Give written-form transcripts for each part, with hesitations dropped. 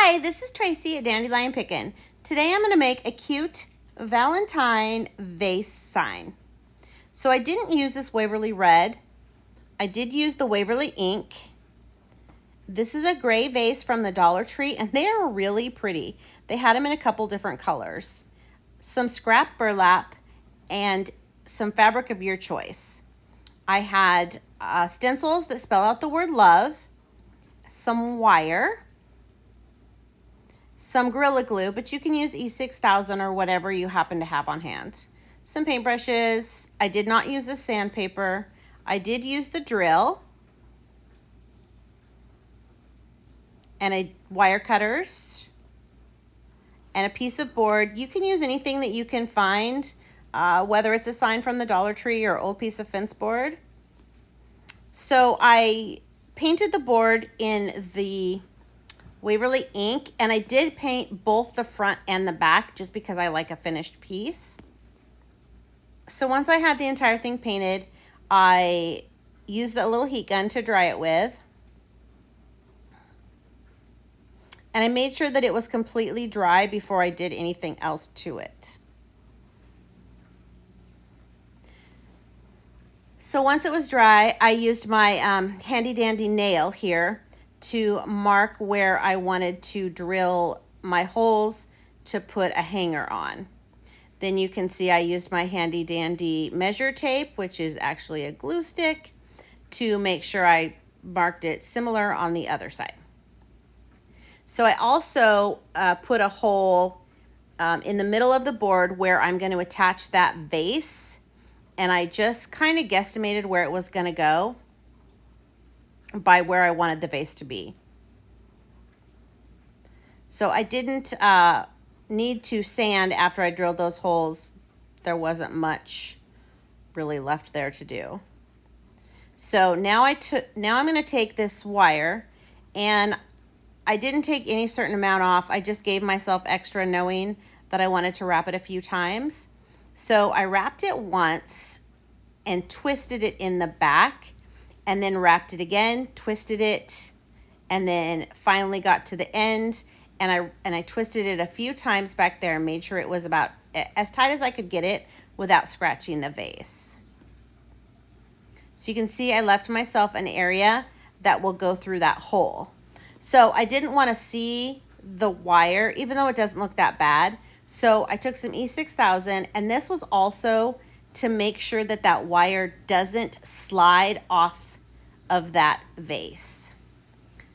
Hi, this is Tracy at Dandelion Pickin'. Today I'm going to make a cute Valentine vase sign. So I didn't use this Waverly Red. I did use the Waverly Ink. This is a gray vase from the Dollar Tree, and they are really pretty. They had them in a couple different colors. Some scrap burlap and some fabric of your choice. I had stencils that spell out the word love, some wire, some Gorilla Glue, but you can use E6000 or whatever you happen to have on hand. Some paintbrushes. I did not use a sandpaper. I did use the drill and a wire cutters and a piece of board. You can use anything that you can find, whether it's a sign from the Dollar Tree or old piece of fence board. So I painted the board in the Waverly Ink, and I did paint both the front and the back just because I like a finished piece. So once I had the entire thing painted, I used a little heat gun to dry it with. And I made sure that it was completely dry before I did anything else to it. So once it was dry, I used my handy dandy nail here to mark where I wanted to drill my holes to put a hanger on. Then you can see I used my handy dandy measure tape, which is actually a glue stick, to make sure I marked it similar on the other side. So I also put a hole in the middle of the board where I'm going to attach that vase, and I just kind of guesstimated where it was going to go by where I wanted the vase to be. So I didn't need to sand after I drilled those holes. There wasn't much really left there to do. So now I'm going to take this wire, and I didn't take any certain amount off. I just gave myself extra, knowing that I wanted to wrap it a few times. So I wrapped it once and twisted it in the back, and then wrapped it again, twisted it, and then finally got to the end, and I twisted it a few times back there and made sure it was about as tight as I could get it without scratching the vase. So you can see I left myself an area that will go through that hole. So I didn't want to see the wire, even though it doesn't look that bad. So I took some E6000, and this was also to make sure that that wire doesn't slide off of that vase.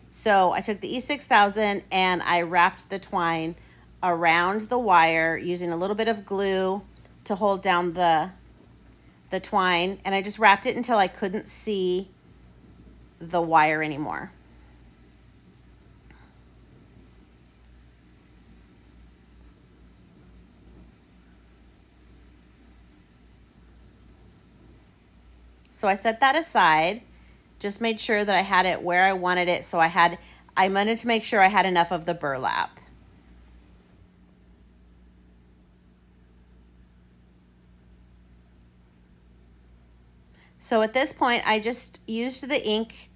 So I took the E6000 and I wrapped the twine around the wire using a little bit of glue to hold down the twine, and I just wrapped it until I couldn't see the wire anymore. So I set that aside, just made sure that I had it where I wanted it. So I wanted to make sure I had enough of the burlap. So at this point, I just used the ink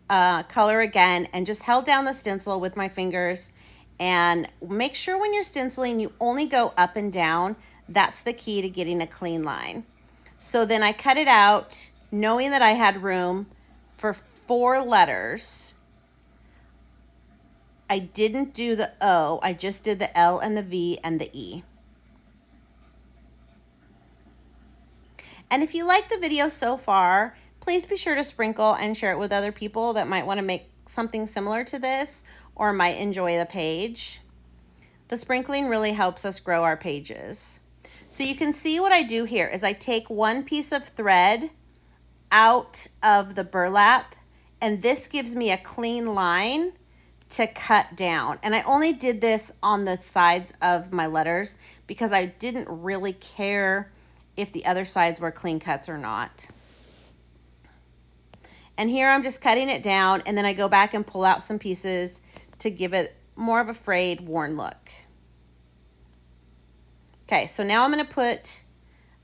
color again and just held down the stencil with my fingers. And make sure when you're stenciling, you only go up and down. That's the key to getting a clean line. So then I cut it out, knowing that I had room for 4 letters. I didn't do the O, I just did the L and the V and the E. And if you like the video so far, please be sure to sprinkle and share it with other people that might want to make something similar to this or might enjoy the page. The sprinkling really helps us grow our pages. So you can see what I do here is I take one piece of thread out of the burlap, and this gives me a clean line to cut down. And I only did this on the sides of my letters because I didn't really care if the other sides were clean cuts or not. And here I'm just cutting it down, and then I go back and pull out some pieces to give it more of a frayed, worn look. Okay, so now I'm going to put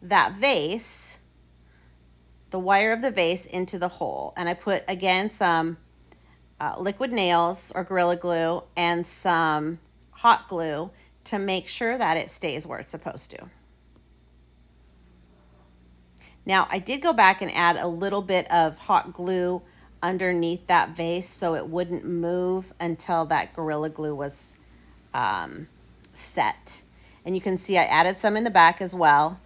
that vase, the wire of the vase, into the hole. And I put, again, some liquid nails or Gorilla Glue and some hot glue to make sure that it stays where it's supposed to. Now, I did go back and add a little bit of hot glue underneath that vase so it wouldn't move until that Gorilla Glue was set. And you can see I added some in the back as well.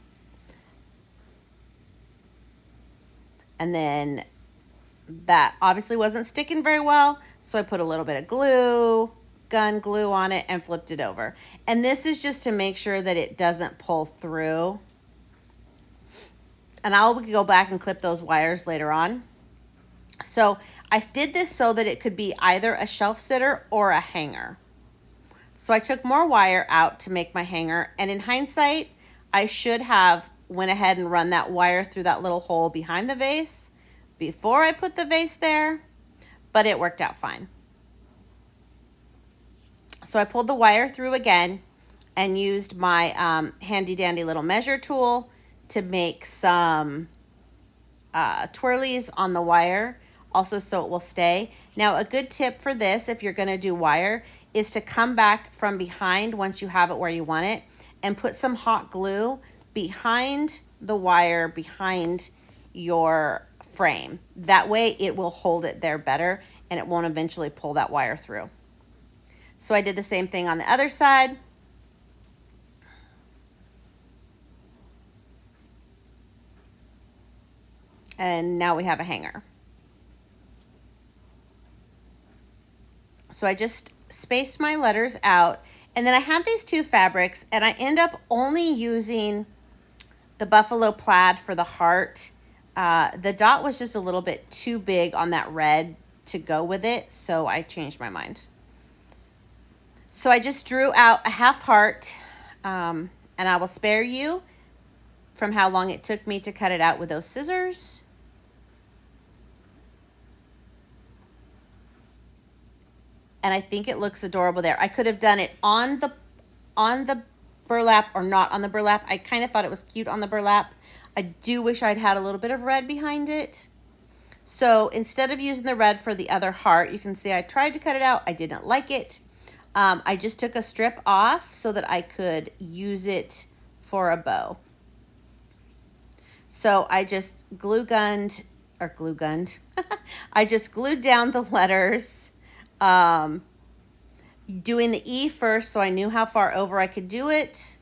And then that obviously wasn't sticking very well, so I put a little bit of glue, gun glue on it, and flipped it over. And this is just to make sure that it doesn't pull through. And I'll go back and clip those wires later on. So I did this so that it could be either a shelf sitter or a hanger. So I took more wire out to make my hanger, and in hindsight, I should have went ahead and run that wire through that little hole behind the vase before I put the vase there, but it worked out fine. So I pulled the wire through again and used my handy dandy little measure tool to make some twirlies on the wire, also so it will stay. Now, a good tip for this, if you're going to do wire, is to come back from behind once you have it where you want it and put some hot glue behind the wire, behind your frame. That way it will hold it there better and it won't eventually pull that wire through. So I did the same thing on the other side. And now we have a hanger. So I just spaced my letters out, and then I have these two fabrics, and I end up only using the buffalo plaid for the heart. The dot was just a little bit too big on that red to go with it, so I changed my mind. So I just drew out a half heart, and I will spare you from how long it took me to cut it out with those scissors. And I think it looks adorable there. I could have done it on the burlap or not on the burlap. I kind of thought it was cute on the burlap. I do wish I'd had a little bit of red behind it. So instead of using the red for the other heart, you can see I tried to cut it out. I didn't like it. I just took a strip off so that I could use it for a bow. So I just I just glued down the letters, doing the E first so I knew how far over I could do it.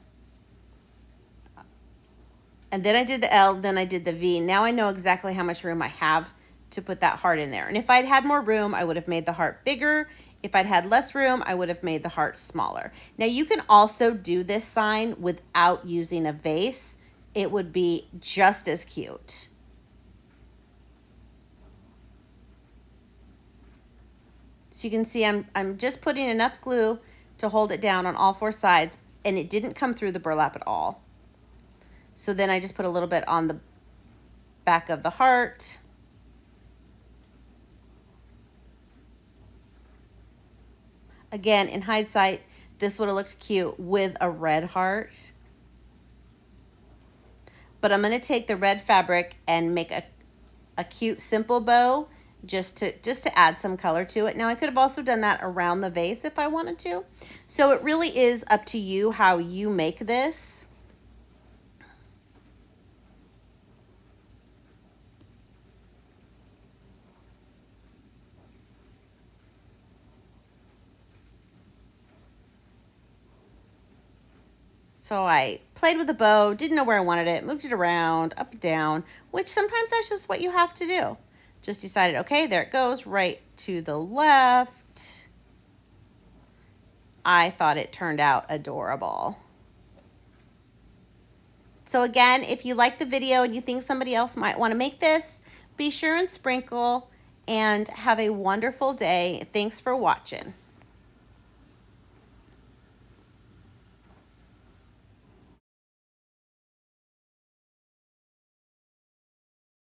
And then I did the L, then I did the V. Now I know exactly how much room I have to put that heart in there. And if I'd had more room, I would have made the heart bigger. If I'd had less room, I would have made the heart smaller. Now you can also do this sign without using a vase. It would be just as cute. So you can see I'm just putting enough glue to hold it down on all four sides, and it didn't come through the burlap at all. So then I just put a little bit on the back of the heart. Again, in hindsight, this would have looked cute with a red heart. But I'm going to take the red fabric and make a cute, simple bow just to add some color to it. Now, I could have also done that around the vase if I wanted to. So it really is up to you how you make this. So I played with the bow, didn't know where I wanted it, moved it around, up and down, which sometimes that's just what you have to do. Just decided, okay, there it goes, right to the left. I thought it turned out adorable. So again, if you like the video and you think somebody else might want to make this, be sure and sprinkle and have a wonderful day. Thanks for watching.